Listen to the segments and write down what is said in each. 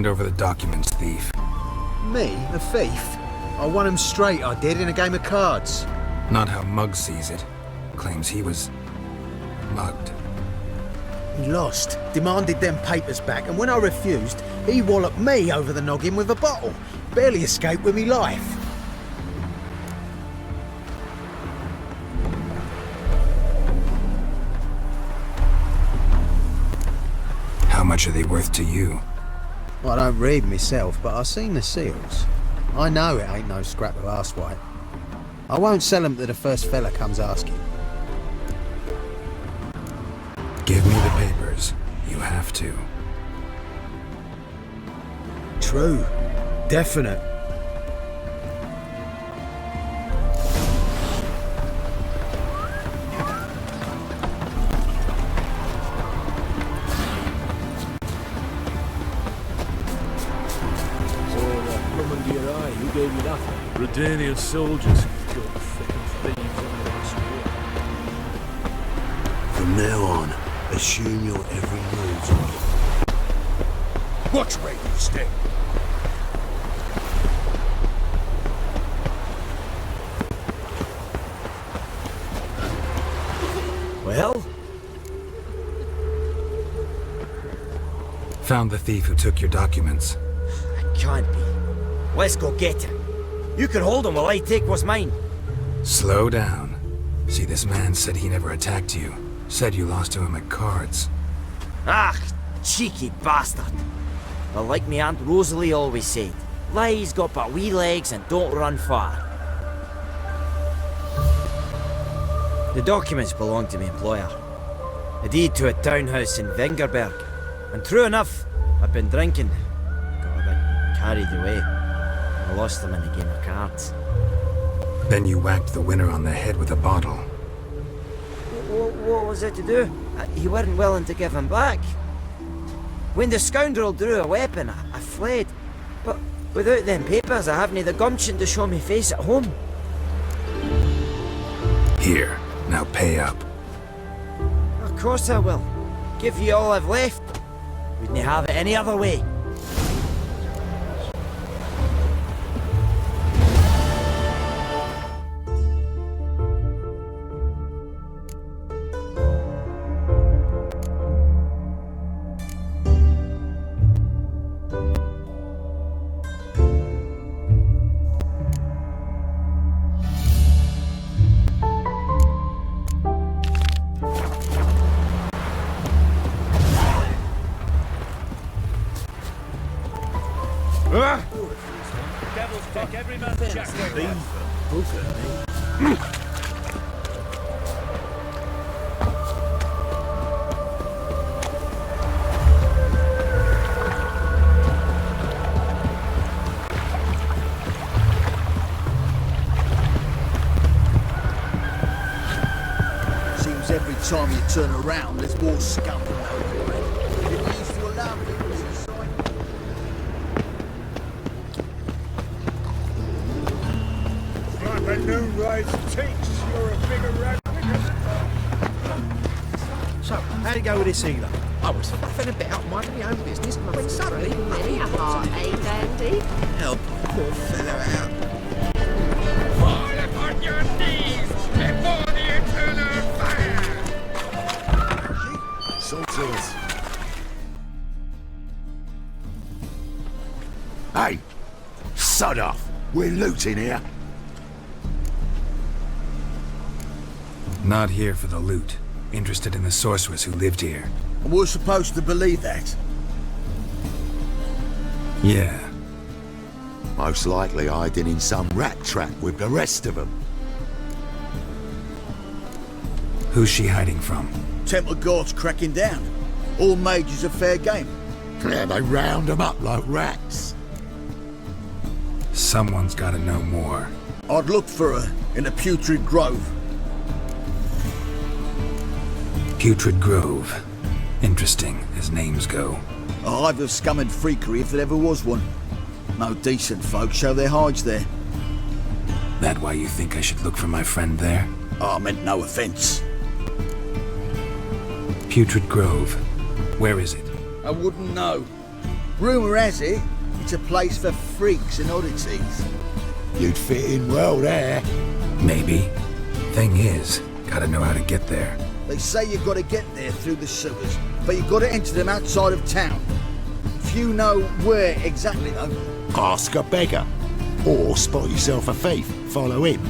Hand over the documents, thief. Me? A thief? I won him straight, I did, in a game of cards. Not how Mugg sees it. Claims he was mugged. He lost, demanded them papers back, and when I refused, he walloped me over the noggin with a bottle. Barely escaped with me life. How much are they worth to you? I don't read myself, but I've seen the seals. I know it ain't no scrap of arsewhite. I won't sell them to the first fella comes asking. Give me the papers. You have to. True. Definite. Redanian soldiers killed the fucking thieves on the last war. From now on, assume your every move. Watch where you stay. Well? Found the thief who took your documents. Can't be. Let's go get him. You can hold him while I take what's mine. Slow down. See, this man said he never attacked you. Said you lost to him at cards. Ah, cheeky bastard. Well, like me Aunt Rosalie always said, lies got but wee legs and don't run far. The documents belong to my employer. A deed to a townhouse in Vengerberg. And true enough, I've been drinking. Got a bit carried away. I lost them in a game of cards. Then you whacked the winner on the head with a bottle. What was it to do? He weren't willing to give him back. When the scoundrel drew a weapon, I fled. But without them papers, I haven't the gumption to show me face at home. Here, now pay up. Of course I will. Give you all I've left. Wouldn't have it any other way. Devils take every man's jack. Seems every time you turn around, there's more scum than overhead. Didn't used to allow people inside. Like a new rise takes, you're a bigger rat. So, how'd it go with this healer? I was faffing about minding my own business when suddenly... Many a heart, Dandy? Help a poor fellow out. Fall upon your knees before the eternal fire! Salters. Hey! Sod off! We're looting here. Not here for the loot. Interested in the sorceress who lived here. And we're supposed to believe that. Yeah. Most likely hiding in some rat trap with the rest of them. Who's she hiding from? Temple guards cracking down. All mages are fair game. Yeah, they round them up like rats. Someone's gotta know more. I'd look for her in the Putrid Grove. Putrid Grove. Interesting, as names go. A hive of scum and freakery if there ever was one. No decent folk show their hides there. That why you think I should look for my friend there? Oh, I meant no offence. Putrid Grove. Where is it? I wouldn't know. Rumour has it, it's a place for freaks and oddities. You'd fit in well there. Maybe. Thing is, gotta know how to get there. They say you've got to get there through the sewers, but you've got to enter them outside of town. Few know where exactly, though. Ask a beggar. Or spot yourself a thief. Follow him.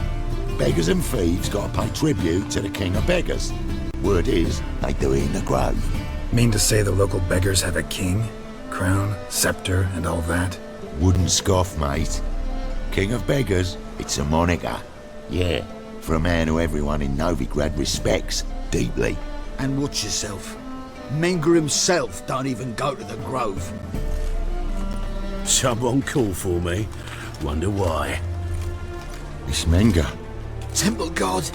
Beggars and thieves got to pay tribute to the king of beggars. Word is, they do it in the grove. Mean to say the local beggars have a king? Crown, scepter, and all that? Wouldn't scoff, mate. King of beggars, it's a moniker. Yeah, for a man who everyone in Novigrad respects deeply. And watch yourself. Menger himself don't even go to the grove. Someone call for me. Wonder why. It's Menger. Temple God.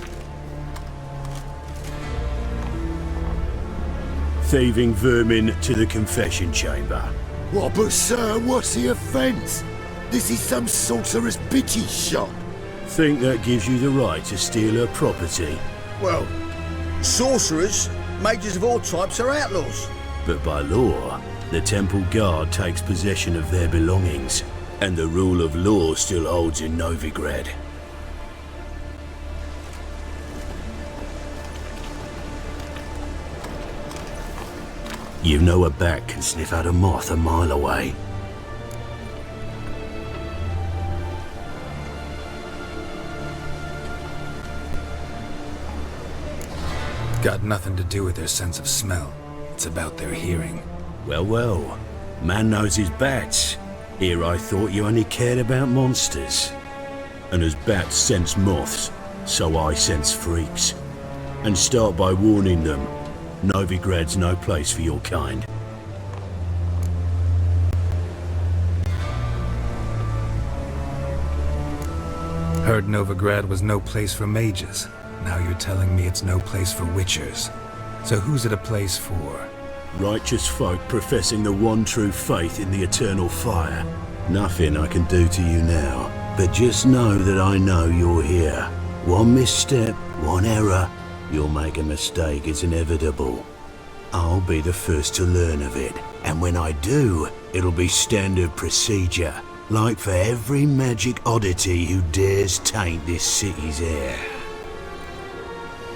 Thieving vermin to the confession chamber. What, but sir, what's the offence? This is some sorcerer's bitchy shop. Think that gives you the right to steal her property. Well, sorcerers, mages of all types are outlaws. But by law, the temple guard takes possession of their belongings, and the rule of law still holds in Novigrad. You know a bat can sniff out a moth a mile away. Got nothing to do with their sense of smell. It's about their hearing. Well, well. Man knows his bats. Here I thought you only cared about monsters. And as bats sense moths, so I sense freaks. And start by warning them, Novigrad's no place for your kind. Heard Novigrad was no place for mages. Now you're telling me it's no place for witchers. So who's it a place for? Righteous folk professing the one true faith in the eternal fire. Nothing I can do to you now, but just know that I know you're here. One misstep, one error, you'll make a mistake, it's inevitable. I'll be the first to learn of it, and when I do, it'll be standard procedure, like for every magic oddity who dares taint this city's air.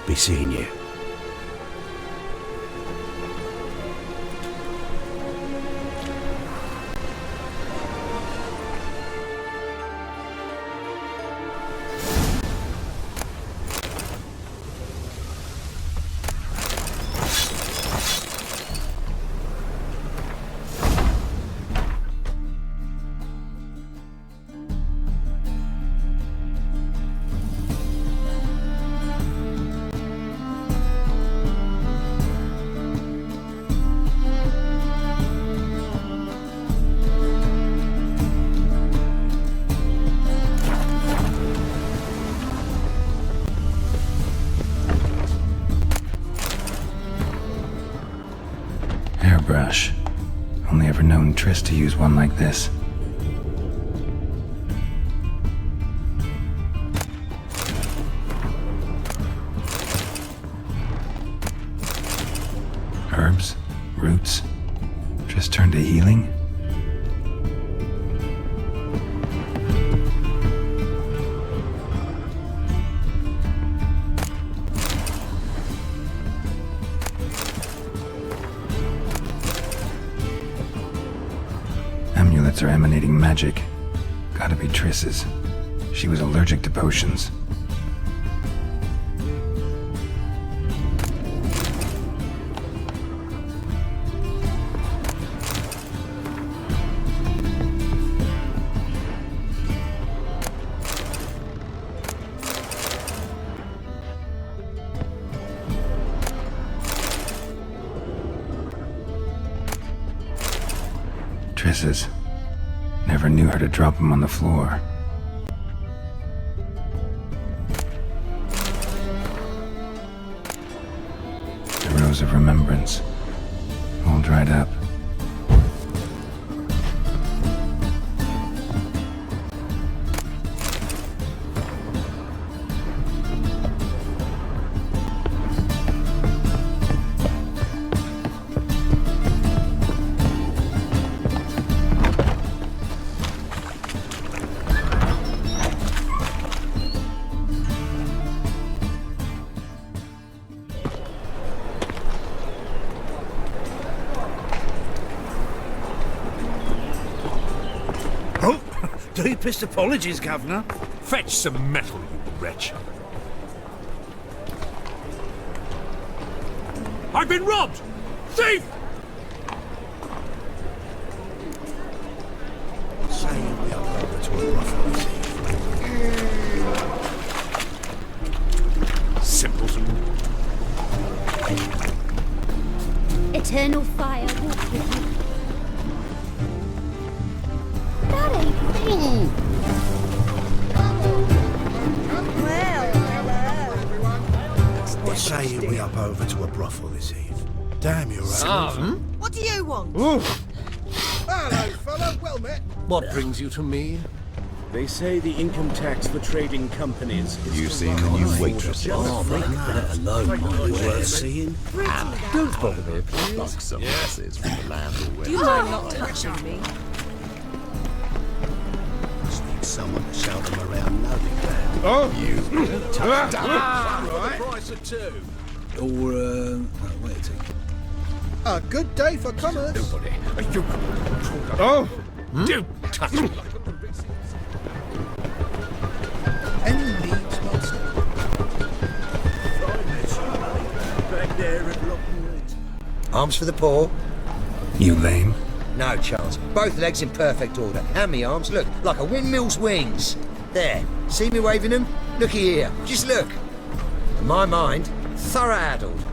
Be seeing you. Hairbrush. Only ever known Triss to use one like this. Herbs? Roots? Triss turned to healing? Amulets are emanating magic. Gotta be Triss's. She was allergic to potions. Triss's. Never knew her to drop them on the floor. The Rose of Remembrance. All dried up. Deepest apologies, Governor. Fetch some metal, you wretch. I've been robbed! Thief! Saying we are over to a brothel this evening. Simpleton. Eternal fire walk with you. That ain't me. What say you we up over to a brothel this eve? Damn, you're right. What do you want? Hello, fellow. Well met. What brings you to me? They say the income tax for trading companies is... You seen the new waitress? Oh, make that alone, my worth seeing. Don't bother me, please. Like some messes from the land Do already. you mind not touching me? Just need someone to shout them around knowing that. Price of two. Or, wait a second. A good day for comers. Nobody. You... Oh! Don't touch me. Any needs, master? Back there at Lockwood. Arms for the poor? You lame? No chance. Both legs in perfect order. And me arms, look, like a windmill's wings. There. See me waving them? Looky here. Just look. In my mind, thorough addled.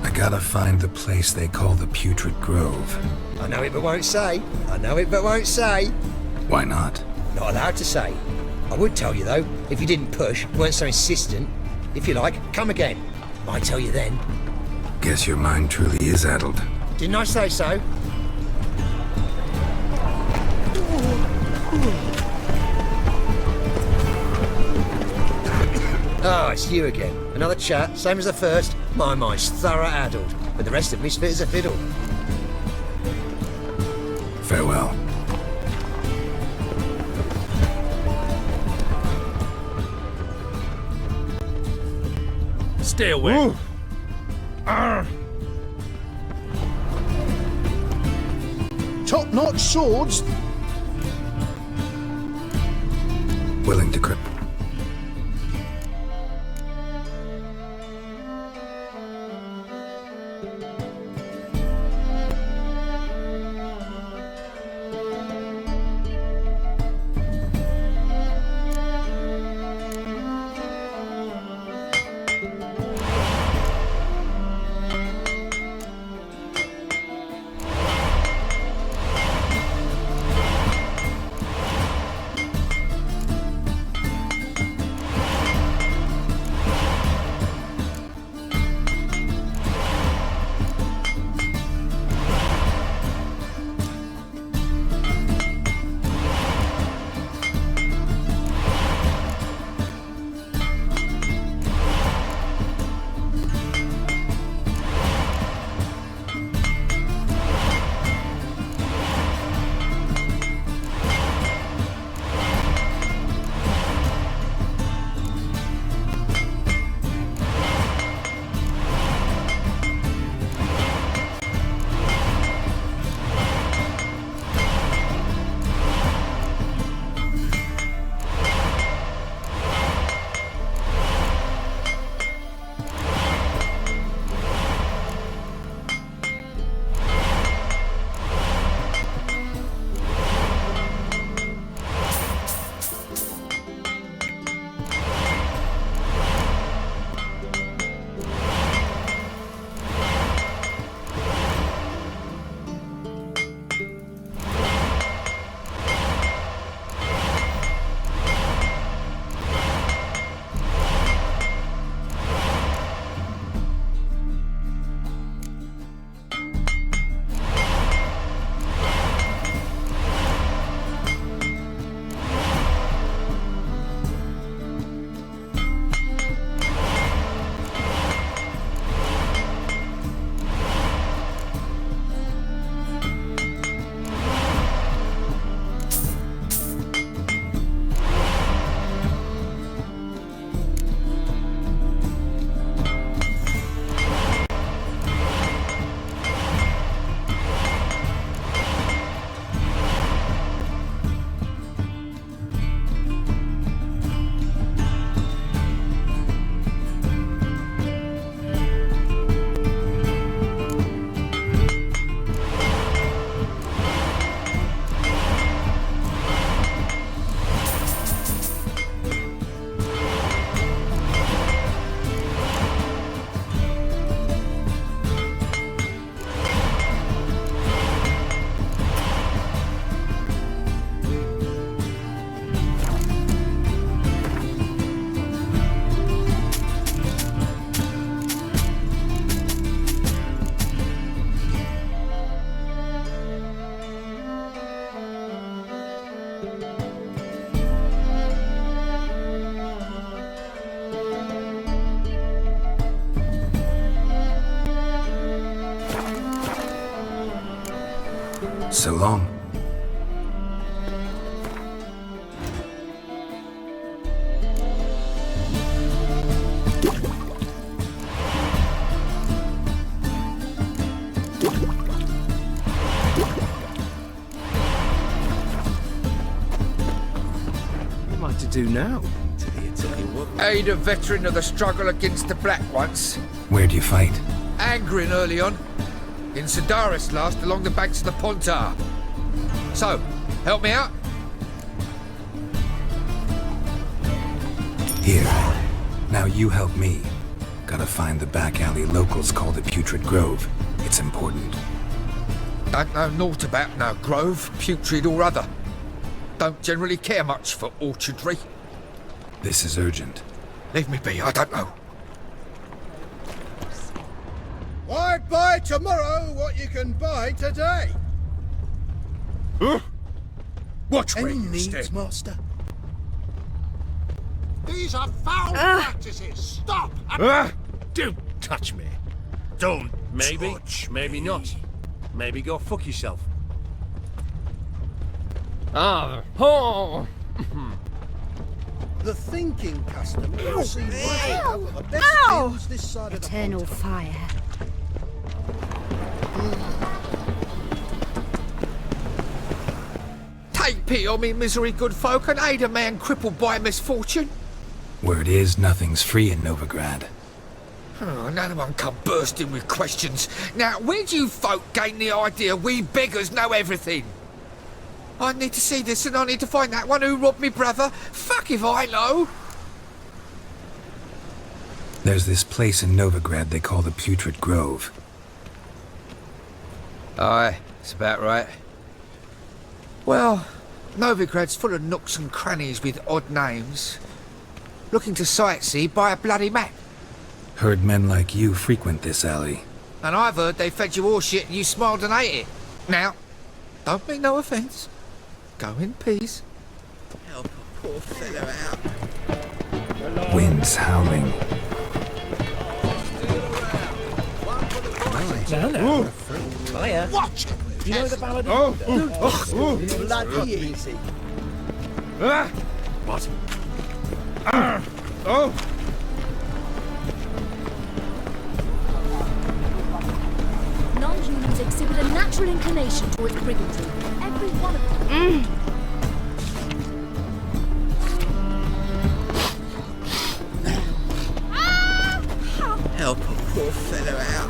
I gotta find the place they call the Putrid Grove. I know it but won't say. I know it but won't say. Why not? Not allowed to say. I would tell you though, if you didn't push, weren't so insistent. If you like, come again. Might tell you then. Guess your mind truly is addled. Didn't I say so? Oh, it's you again. Another chat, same as the first. My mind's thorough addled, but the rest of me's fit as a fiddle. Farewell. Stay away. Top-notch swords. Willing to grip. So long. What am I to do now? Aid a veteran of the struggle against the Black once. Where'd you fight? Angering early on. In Sedaris last, along the banks of the Pontar. So, help me out? Here. Now you help me. Gotta find the back alley locals call the Putrid Grove. It's important. Don't know naught about no grove, putrid or other. Don't generally care much for orchardry. This is urgent. Leave me be, I don't know. Why buy tomorrow what you can buy today? Watch where Any you needs, step. master? These are foul practices. Stop! Don't touch me. Don't touch Maybe me. not. Maybe go fuck yourself. The thinking customer will see right out of the best deals this side of the Eternal fire. Take pity on me, misery good folk, and aid a man crippled by misfortune. Word is nothing's free in Novigrad. Oh, another one come bursting with questions. Now, where'd you folk gain the idea we beggars know everything? I need to see this and I need to find that one who robbed me brother. Fuck if I know. There's this place in Novigrad they call the Putrid Grove. Aye, it's about right. Well, Novigrad's full of nooks and crannies with odd names. Looking to sightsee, buy a bloody map. Heard men like you frequent this alley. And I've heard they fed you all shit and you smiled and ate it. Now, don't mean no offence. Go in peace. Help a poor fellow out. Winds howling. Hiya. Watch it! You know the ballad bloody easy. What? Non-humans exhibit a natural inclination towards brigandry. Every one of them. Help a poor fellow out.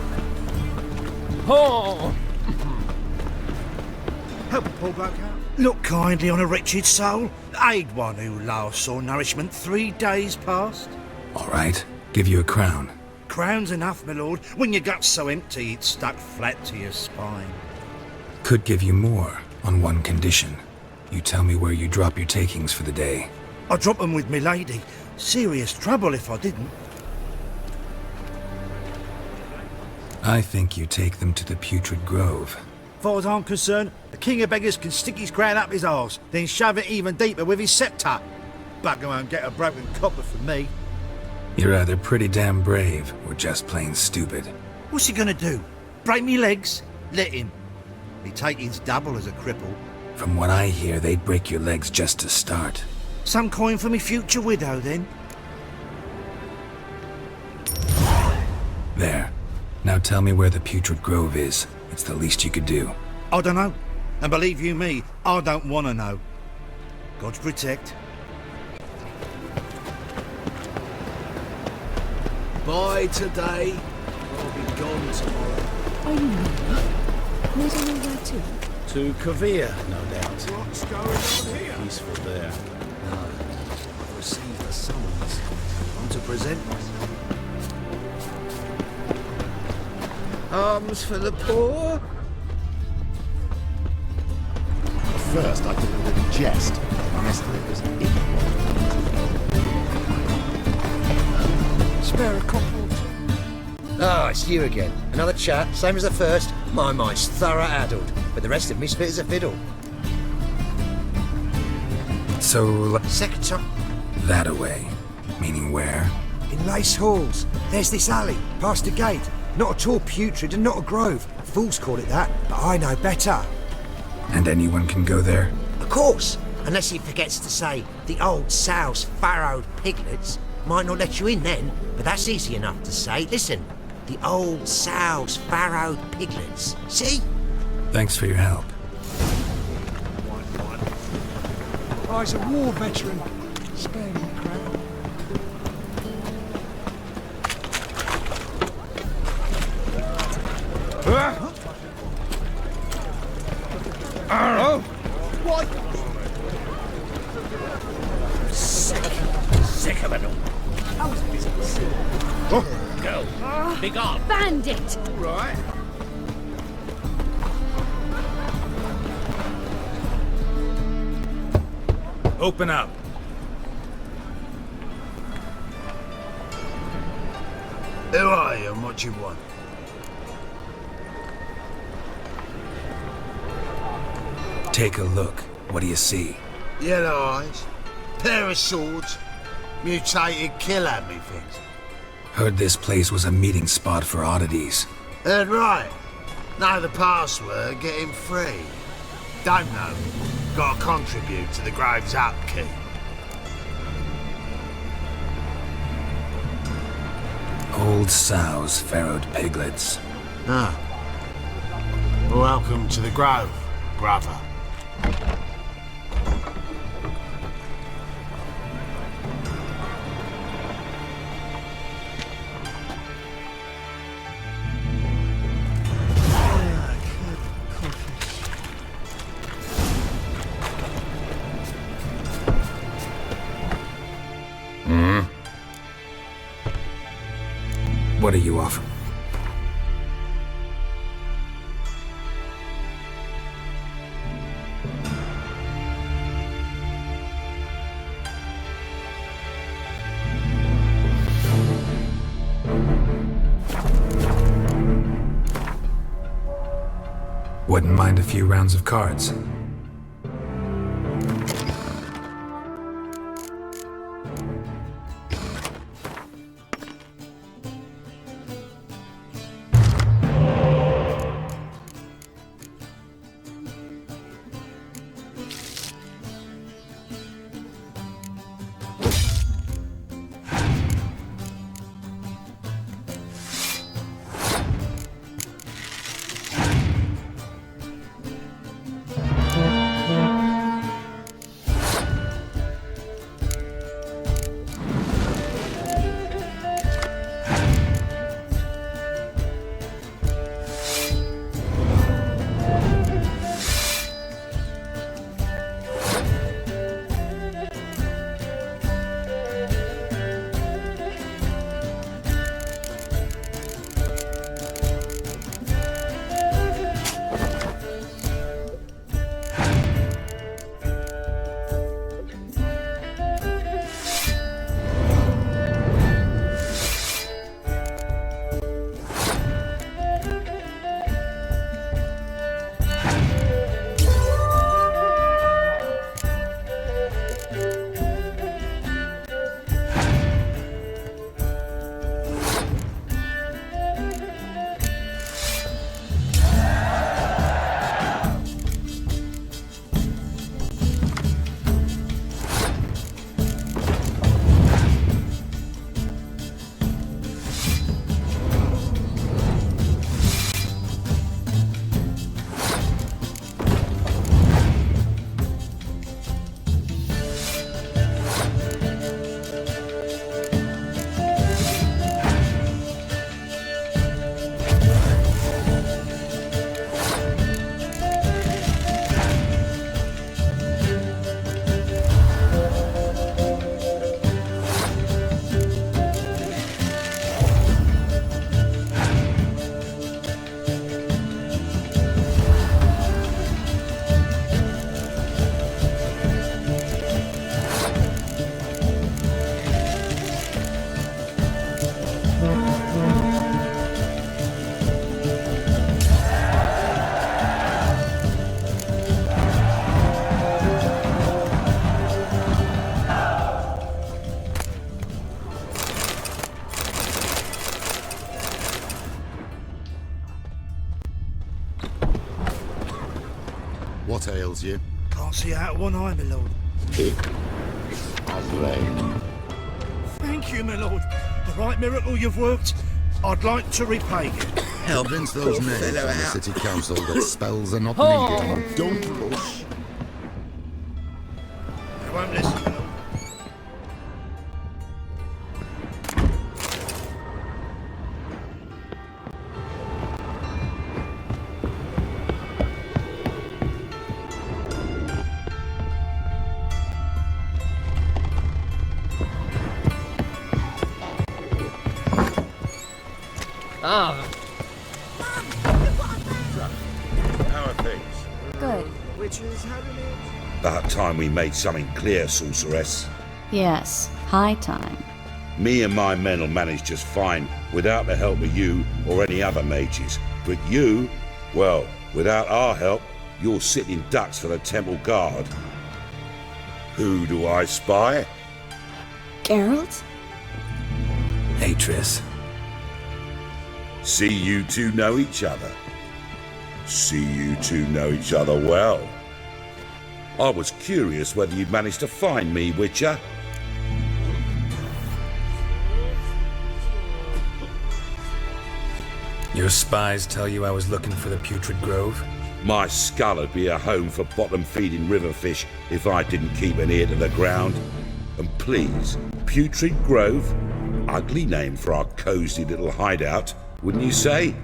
Help a poor bloke out. Look kindly on a wretched soul. Aid one who last saw nourishment 3 days past. All right, give you a crown. Crown's enough, my lord, when your gut's so empty it's stuck flat to your spine. Could give you more, on one condition. You tell me where you drop your takings for the day. I'd drop 'em with me lady. Serious trouble if I didn't. I think you take them to the Putrid Grove. Far as I'm concerned, the king of beggars can stick his crown up his arse, then shove it even deeper with his sceptre. Bugger won't get a broken copper from me. You're either pretty damn brave, or just plain stupid. What's he gonna do? Break me legs? Let him. Me taking's double as a cripple. From what I hear, they'd break your legs just to start. Some coin for me future widow, then. There. Now tell me where the Putrid Grove is. It's the least you could do. I don't know. And believe you me, I don't want to know. God's protect. Buy today, I'll be gone tomorrow. Are you really? Where do you know where to? To Kavir, no doubt. What's going on here? Peaceful there. No, I've received a summons. I'm to present myself. Arms for the poor. First, I delivered a jest. The rest of it was Spare a copper. Ah, it's you again. Another chat, same as the first. My mind's thorough addled, but the rest of me's fit as a fiddle. So, Second time. that away. Meaning where? In Lace Halls. There's this alley, past the gate. Not at all putrid and not a grove. Fools call it that, but I know better. And anyone can go there? Of course, unless he forgets to say the old sow's farrowed piglets. Might not let you in then, but that's easy enough to say. Listen, the old sow's farrowed piglets. See? Thanks for your help. I was a war veteran. Spare me, crap. Oh! What? Sick of it all. Oh. Go. Big on. Bandit! All right. Open up. Who are you and what you want? Take a look. What do you see? Yellow eyes, pair of swords, mutated killer me things. Heard this place was a meeting spot for oddities. Heard right. Know the password, get him free. Don't know. Gotta contribute to the Grove's upkeep. Old sows, farrowed piglets. Ah. Welcome to the Grove, brother. What are you offering? Wouldn't mind a few rounds of cards. tails you. Can't see out of one eye, my lord. Plain. Thank you, my lord. The right miracle you've worked, I'd like to repay you. Convince those names on the city council that spells are not needed. Don't push. They won't listen, my lord. How are things? Good. About time we made something clear, sorceress. Yes, high time. Me and my men will manage just fine without the help of you or any other mages. But you, well, without our help, you're sitting ducks for the temple guard. Who do I spy? Geralt? Hey, Triss. See you two know each other. See you two know each other well. I was curious whether you'd managed to find me, Witcher. Your spies tell you I was looking for the Putrid Grove? My skull would be a home for bottom-feeding river fish if I didn't keep an ear to the ground. And please, Putrid Grove? Ugly name for our cosy little hideout, wouldn't you say?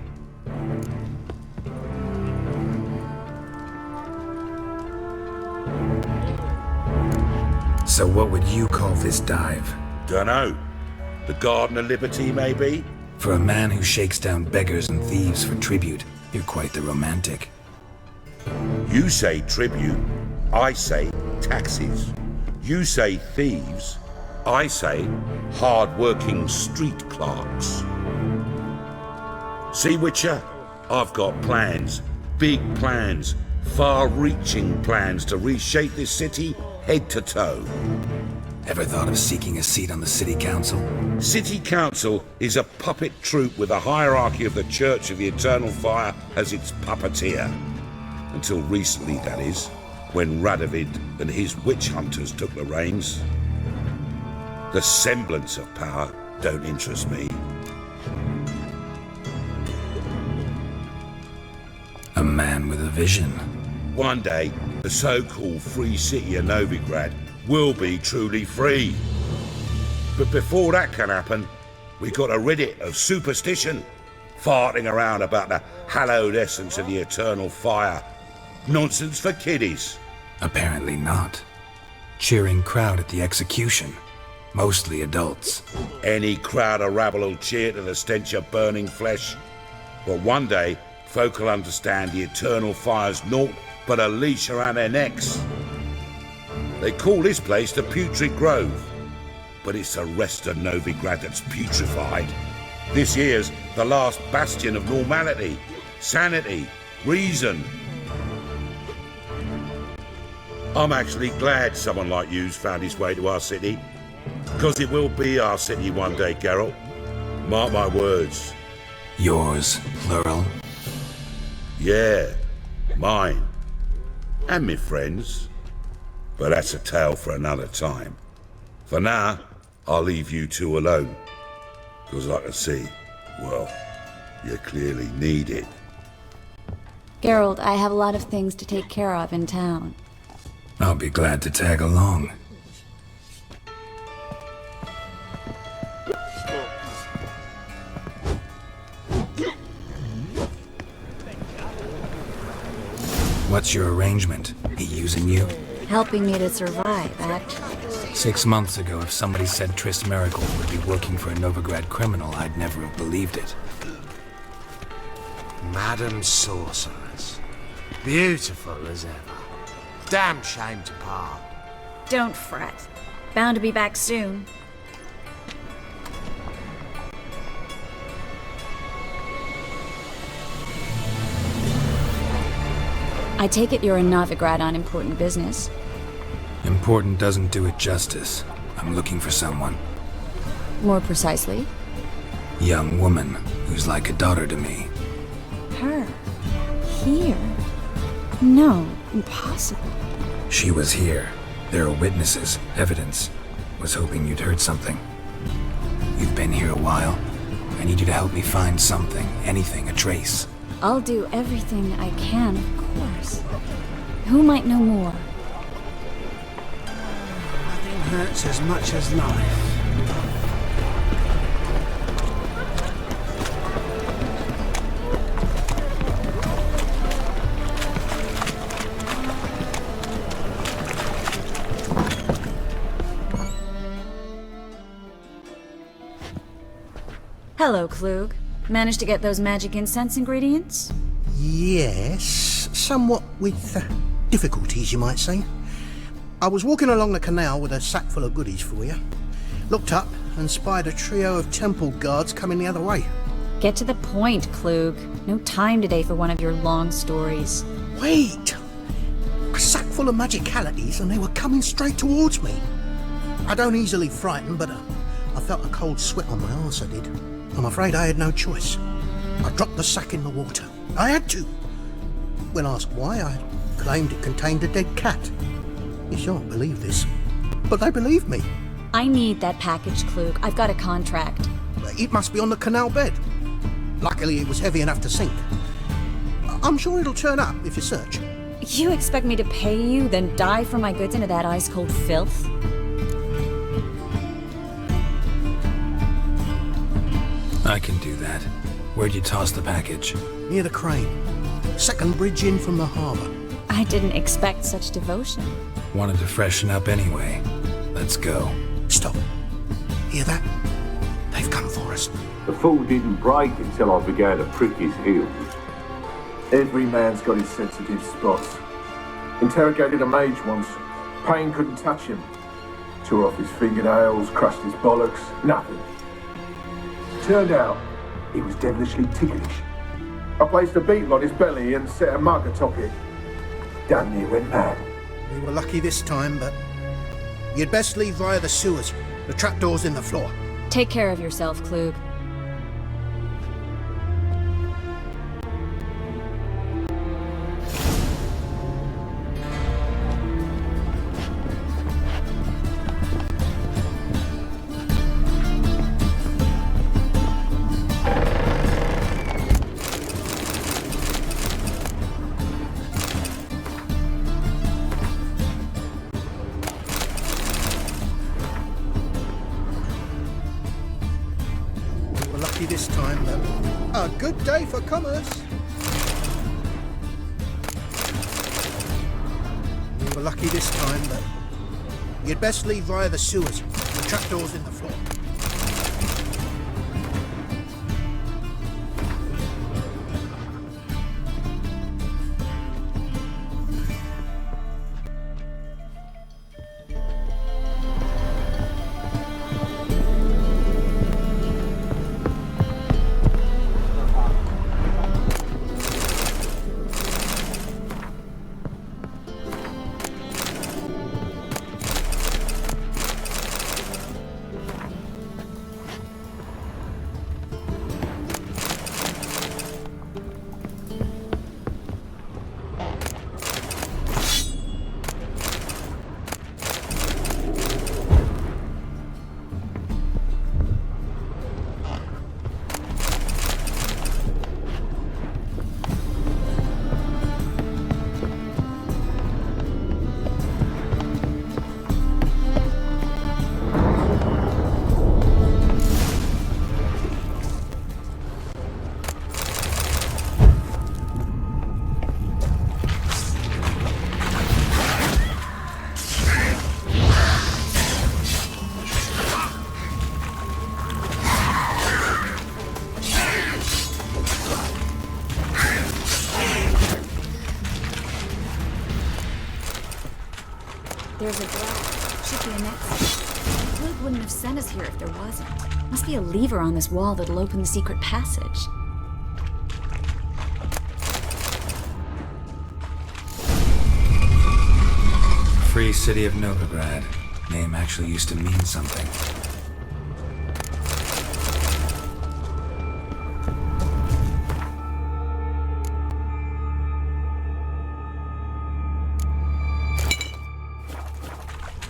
So what would you call this dive? Dunno. The Garden of Liberty, maybe? For a man who shakes down beggars and thieves for tribute, you're quite the romantic. You say tribute, I say taxes. You say thieves, I say hard-working street clerks. See, Witcher? I've got plans. Big plans. Far-reaching plans to reshape this city head to toe. Ever thought of seeking a seat on the city council? City council is a puppet troupe with a hierarchy of the Church of the Eternal Fire as its puppeteer. Until recently, that is, when Radovid and his witch hunters took the reins. The semblance of power don't interest me. A man with a vision. One day, the so-called free city of Novigrad will be truly free. But before that can happen, we gotta rid it of superstition, farting around about the hallowed essence of the eternal fire. Nonsense for kiddies. Apparently not. Cheering crowd at the execution. Mostly adults. Any crowd of rabble will cheer to the stench of burning flesh. But one day, folk will understand the eternal fire's naught but a leash around their necks. They call this place the Putrid Grove, but it's the rest of Novigrad that's putrefied. This here's the last bastion of normality, sanity, reason. I'm actually glad someone like you's found his way to our city, because it will be our city one day, Geralt. Mark my words. Yours, plural. Yeah, mine. And me friends. But that's a tale for another time. For now, I'll leave you two alone. Because I can see, well, you clearly need it. Geralt, I have a lot of things to take care of in town. I'll be glad to tag along. What's your arrangement? He using you? Helping me to survive, actually. 6 months ago, if somebody said Triss Miracle would be working for a Novigrad criminal, I'd never have believed it. Madam Sorceress. Beautiful as ever. Damn shame to part. Don't fret. Bound to be back soon. I take it you're in Novigrad on important business. Important doesn't do it justice. I'm looking for someone. More precisely? Young woman who's like a daughter to me. Her. Here. No, impossible. She was here. There are witnesses, evidence. Was hoping you'd heard something. You've been here a while. I need you to help me find something, anything, a trace. I'll do everything I can, of course. Who might know more? Nothing hurts as much as life. Hello, Klug. Managed to get those magic incense ingredients? Yes, somewhat with difficulties, you might say. I was walking along the canal with a sack full of goodies for you. Looked up and spied a trio of temple guards coming the other way. Get to the point, Klug. No time today for one of your long stories. Wait! A sack full of magicalities and they were coming straight towards me. I don't easily frighten, but I felt a cold sweat on my arse, I did. I'm afraid I had no choice. I dropped the sack in the water. I had to. When asked why, I claimed it contained a dead cat. You shan't believe this, but they believed me. I need that package, Klug. I've got a contract. It must be on the canal bed. Luckily, it was heavy enough to sink. I'm sure it'll turn up if you search. You expect me to pay you, then dive for my goods into that ice-cold filth? I can do that. Where'd you toss the package? Near the crane. Second bridge in from the harbour. I didn't expect such devotion. Wanted to freshen up anyway. Let's go. Stop. Hear that? They've come for us. The fool didn't break until I began to prick his heels. Every man's got his sensitive spots. Interrogated a mage once. Pain couldn't touch him. Tore off his fingernails, crushed his bollocks, nothing. Turned out, he was devilishly ticklish. I placed a beetle on his belly and set a mug atop it. Damn near went mad. We were lucky this time, but you'd best leave via the sewers. The trapdoor's in the floor. Take care of yourself, Klug. This time, but a good day for commerce. We were lucky this time, but you'd best leave via the sewers. The trapdoor's in the floor. There's a door. Should be an exit. Klug wouldn't have sent us here if there wasn't. Must be a lever on this wall that'll open the secret passage. Free City of Novigrad. Name actually used to mean something.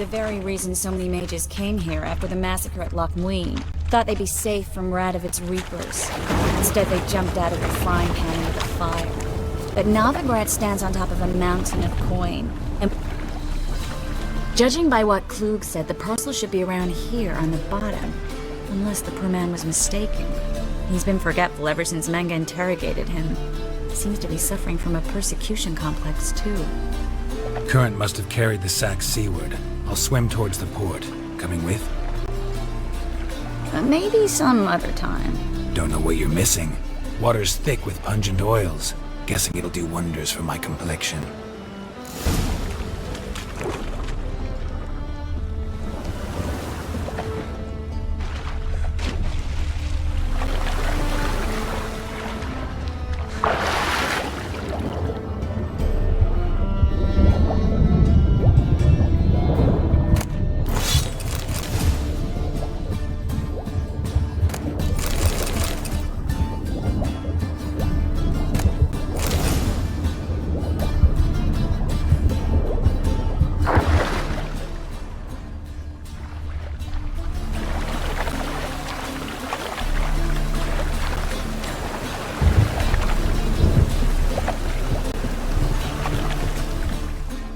the very reason so many mages came here after the massacre at Loch Muin. Thought they'd be safe from Radovit's reapers. Instead, they jumped out of the frying pan into the fire. But Novigrad stands on top of a mountain of coin. And judging by what Klug said, the parcel should be around here on the bottom. Unless the poor man was mistaken. He's been forgetful ever since Manga interrogated him. Seems to be suffering from a persecution complex, too. Current must have carried the sack seaward. I'll swim towards the port. Coming with? Maybe some other time. Don't know what you're missing. Water's thick with pungent oils. Guessing it'll do wonders for my complexion.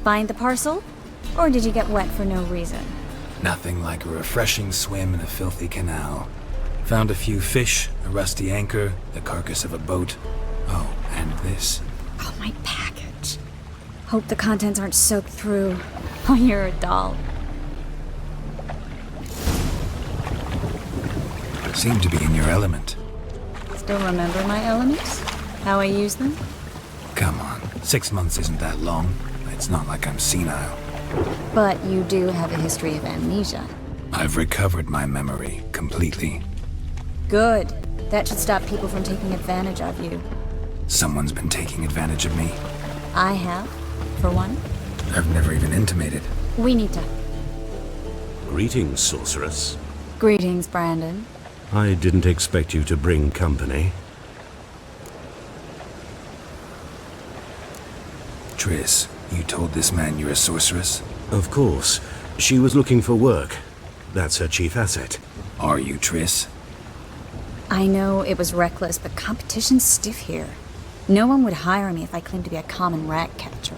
Find the parcel? Or did you get wet for no reason? Nothing like a refreshing swim in a filthy canal. Found a few fish, a rusty anchor, the carcass of a boat. Oh, and this. Oh, my package. Hope the contents aren't soaked through. Oh, you're a doll. Seem to be in your element. Still remember my elements? How I use them? Come on, 6 months isn't that long. It's not like I'm senile. But you do have a history of amnesia. I've recovered my memory completely. Good. That should stop people from taking advantage of you. Someone's been taking advantage of me. I have, for one. I've never even intimated. We need to. Greetings, sorceress. Greetings, Brandon. I didn't expect you to bring company. Triss, you told this man you're a sorceress? Of course. She was looking for work. That's her chief asset. Are you, Triss? I know it was reckless, but competition's stiff here. No one would hire me if I claimed to be a common rat catcher.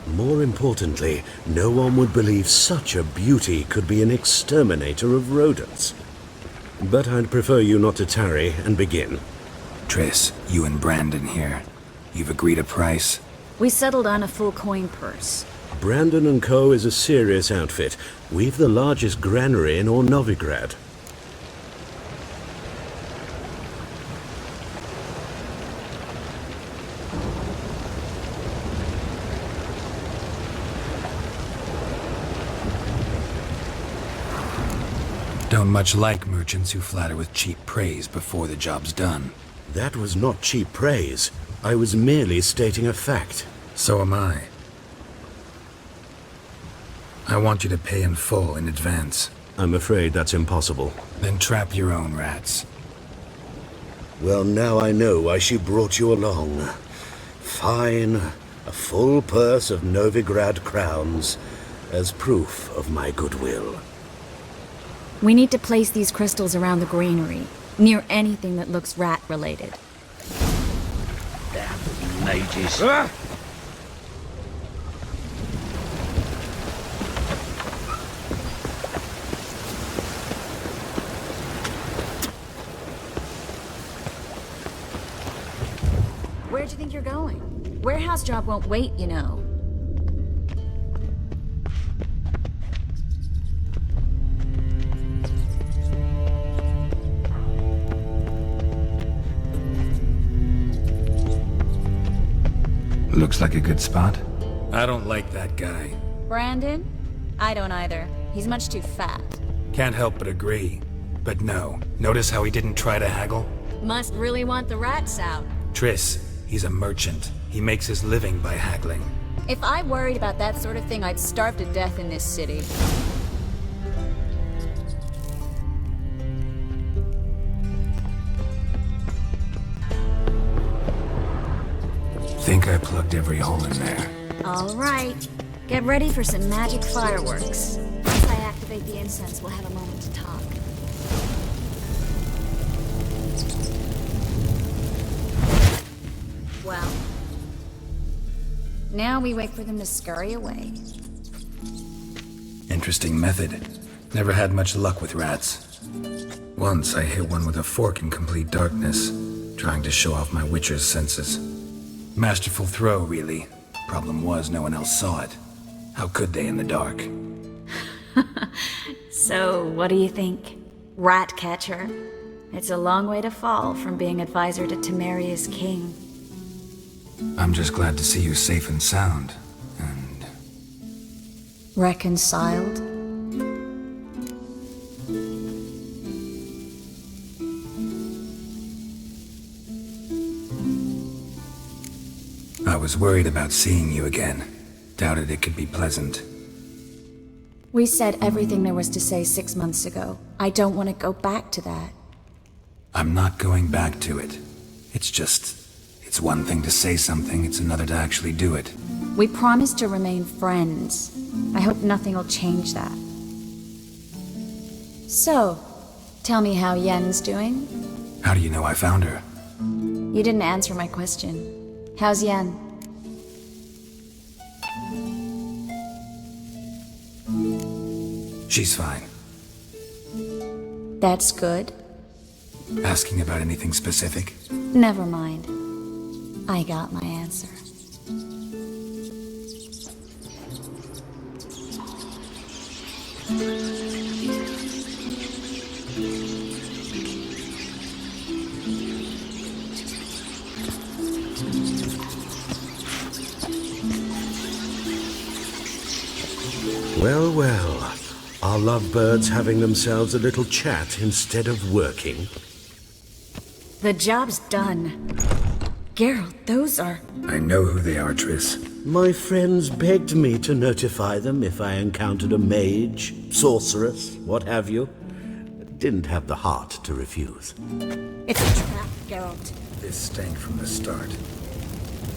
More importantly, no one would believe such a beauty could be an exterminator of rodents. But I'd prefer you not to tarry and begin. Triss, you and Brandon here. You've agreed a price? We settled on a full coin purse. Brandon & Co. is a serious outfit. We've the largest granary in all Novigrad. Don't much like merchants who flatter with cheap praise before the job's done. That was not cheap praise. I was merely stating a fact. So am I. I want you to pay in full in advance. I'm afraid that's impossible. Then trap your own rats. Well, now I know why she brought you along. Fine. A full purse of Novigrad crowns as proof of my goodwill. We need to place these crystals around the granary, near anything that looks rat-related. Damn mages. Where'd you think you're going? Warehouse job won't wait, you know. Looks like a good spot. I don't like that guy. Brandon? I don't either. He's much too fat. Can't help but agree. But no, notice how he didn't try to haggle? Must really want the rats out. Triss, he's a merchant. He makes his living by haggling. If I worried about that sort of thing, I'd starve to death in this city. Think I plugged every hole in there. All right. Get ready for some magic fireworks. activate the incense, we'll have a moment to talk. Well, now we wait for them to scurry away. Interesting method. Never had much luck with rats. Once I hit one with a fork in complete darkness, trying to show off my witcher's senses. Masterful throw, really. Problem was, no one else saw it. How could they in the dark? So, what do you think? Rat catcher? It's a long way to fall from being advisor to Temeria's king. I'm just glad to see you safe and sound. And... Reconciled? I was worried about seeing you again. Doubted it could be pleasant. We said everything there was to say 6 months ago. I don't want to go back to that. I'm not going back to it. It's one thing to say something, it's another to actually do it. We promised to remain friends. I hope nothing will change that. So, tell me how Yen's doing? How do you know I found her? You didn't answer my question. How's Yen? She's fine. That's good. Asking about anything specific? Never mind. I got my answer. Well, well. Are lovebirds having themselves a little chat instead of working? The job's done. Geralt, those are... I know who they are, Triss. My friends begged me to notify them if I encountered a mage, sorceress, what have you. Didn't have the heart to refuse. It's a trap, Geralt. This stank from the start.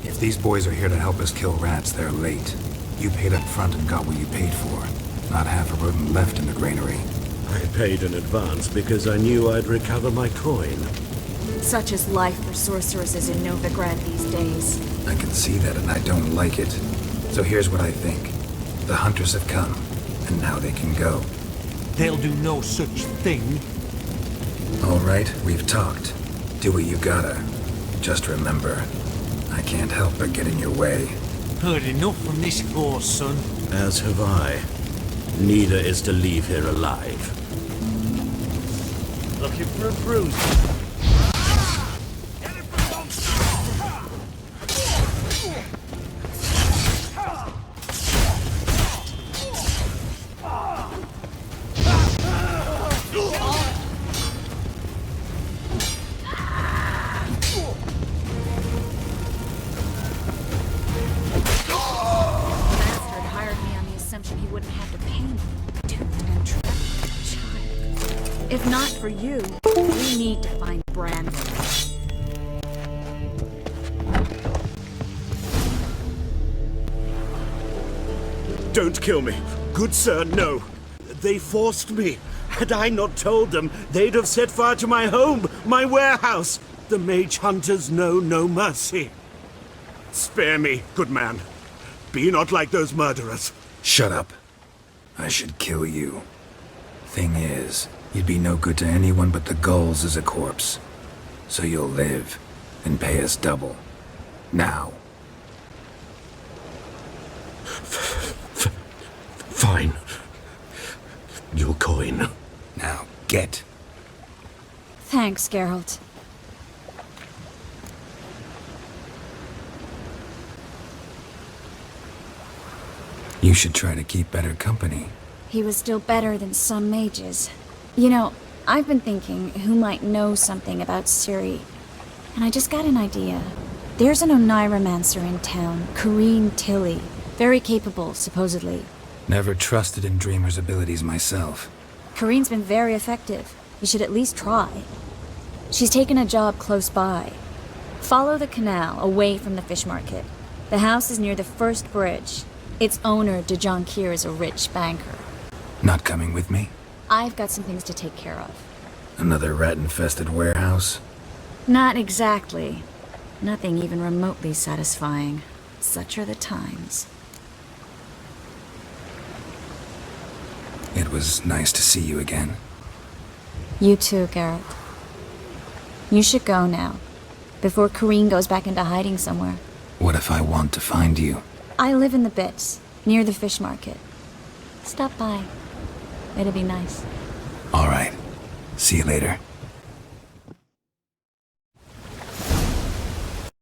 If these boys are here to help us kill rats, they're late. You paid up front and got what you paid for. Not half a rodent left in the granary. I paid in advance because I knew I'd recover my coin. Such is life for sorceresses in Novigrad these days. I can see that and I don't like it. So here's what I think. The hunters have come, and now they can go. They'll do no such thing. All right, we've talked. Do what you gotta. Just remember, I can't help but get in your way. Heard enough from this horse, son. As have I. Neither is to leave here alive. Looking for a bruise. If not for you, we need to find Brandon. Don't kill me. Good sir, no. They forced me. Had I not told them, they'd have set fire to my home, my warehouse. The mage hunters know no mercy. Spare me, good man. Be not like those murderers. Shut up. I should kill you. Thing is, you'd be no good to anyone but the gulls as a corpse. So you'll live, and pay us double. Now. Fine. Your coin. Now, get. Thanks, Geralt. You should try to keep better company. He was still better than some mages. You know, I've been thinking who might know something about Ciri. And I just got an idea. There's an Oneiromancer in town, Corrine Tilly. Very capable, supposedly. Never trusted in Dreamer's abilities myself. Corrine's been very effective. You should at least try. She's taken a job close by. Follow the canal, away from the fish market. The house is near the first bridge. Its owner, de Jonkir, is a rich banker. Not coming with me? I've got some things to take care of. Another rat-infested warehouse? Not exactly. Nothing even remotely satisfying. Such are the times. It was nice to see you again. You too, Garrett. You should go now, before Kareen goes back into hiding somewhere. What if I want to find you? I live in the Bits, near the fish market. Stop by. It'd be nice. All right. See you later.